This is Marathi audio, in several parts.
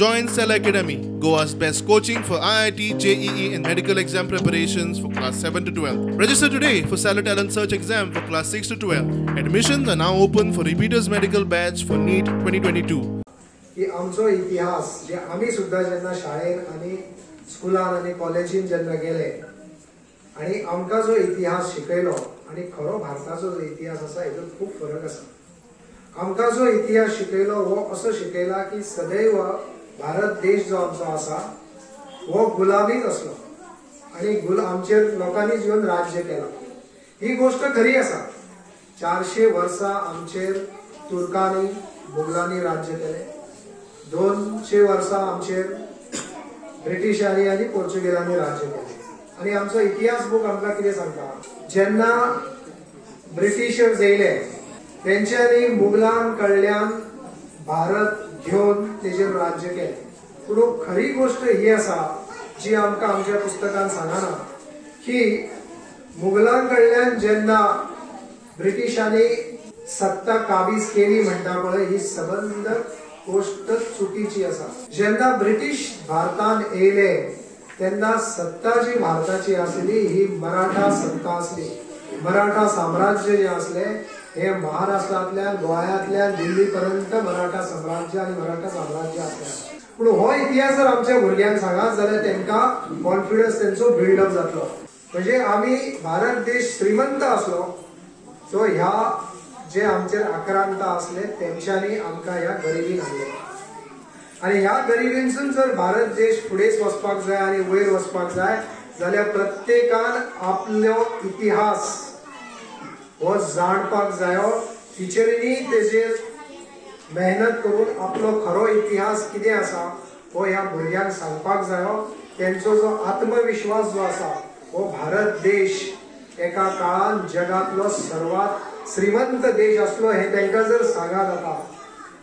Join Cell Academy, Goa's best coaching for IIT, JEE and medical exam preparations for class 7 to 12. Register today for Cell Talent Search exam for class 6 to 12. Admissions are now open for repeaters medical batch for NEET 2022. की आमचो इतिहास जे आम्ही सुद्धा जेन्ना शाळेन आणि स्कुलान आणि कॉलेजीन जेन्ना गेले आणि आमकां जो इतिहास शिकयलो आणि खरो भारताचो जो इतिहास आसा हेतून खूप फरक आसा। आमकां जो इतिहास शिकयलो वो असो शिकयला की सदैव भारत देश जो आमचो आसा वो गुलामीत असलो आणि आमचेर लोकांनी येवन राज्य केला। ही गोष्ट खरी आसा। 400 वर्सां आमचेर तुर्कांनी मुघलांनी राज्य केले। 200 वर्सां आमचेर ब्रिटिशांनी आणि पोर्चुगीजांनी राज्य केले। आणि आमचो इतिहास बूक आमकां कितें सांगता, जेन्ना ब्रिटिशर्स येयले तेंच्यांनी मुघलां कडल्यान भारत घेवन तेजेर राज्य केले। पूण खरी गोष्ट ही आसा जी आमकां आमच्या पुस्तकान सांगना की मुघलां कडल्यान जेन्ना ब्रिटिशांनी सत्ता काबीज केली म्हणटा पळय ही सबंद गोष्ट चुकीची आसा। जेन्ना ब्रिटिश भारतान येयले तेन्ना सत्ता जी भारताची आसली ही मराठा सत्ता आसली। मराठा साम्राज्य जे असले हे महाराष्ट्रातल्या गोंयांतल्या दिल्ली पर्यंत मराठा साम्राज्य आणि मराठा साम्राज्य असले। पण हो इतिहास जर आमच्या भुरग्यांक सांगात जाल्यार तांकां कॉन्फिडन्स तेंचो बिल्डअप जातलो। म्हणजे आम्ही भारत देश श्रीमंत असलो सो ह्या जे आमचेर आक्रांत असले तेंच्यांनी आमकां ह्या गरिबीन हाडले आणि ह्या गरिबींसून जर भारत देश फुडेच वचपाक जाय आणि वयर वचपाक जाय जाल्यार प्रत्येकान आपलो इतिहास हो जाणपाक जायो। टिचरींनी तेजेर मेहनत करून आपलो खरो इतिहास कितें आसा हो ह्या भुरग्यांक सांगपाक जायो। तेंचो जो आत्मविश्वास जो आसा हो भारत देश एका काळान जगातलो सर्वात श्रीमंत देश असलो हे तांकां जर सांगा जाता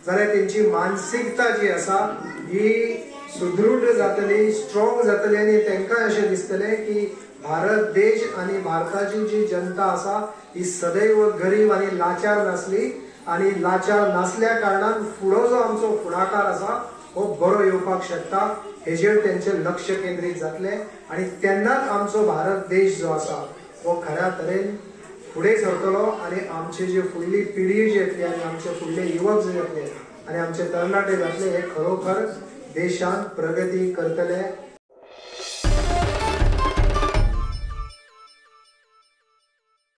जाल्यार तेंची मानसिकता जी आसा ही सुदृढ जातली, स्ट्रॉंग जातली आणि तांकां अशें दिसतले की भारत देश आणि भारताची जी जनता आसा ही सदैव गरीब आणि लाचार नासली आणि लाचार नासल्या कारणान फुडो जो आमचो फुडाकार आसा हो बरो येवपाक शकता हेजेर तेंचे लक्ष केंद्रीत जातले आणि तेन्नाच आमचो भारत देश जो आसा हो खऱ्या तरेन फुडें सरतलो आणि आमची जी फुडली पिढी जी येतली आणि आमचे फुडले युवक जे येतले आणि आमचे तरणाटे जातले हे खरोखर देशान प्रगती करतले।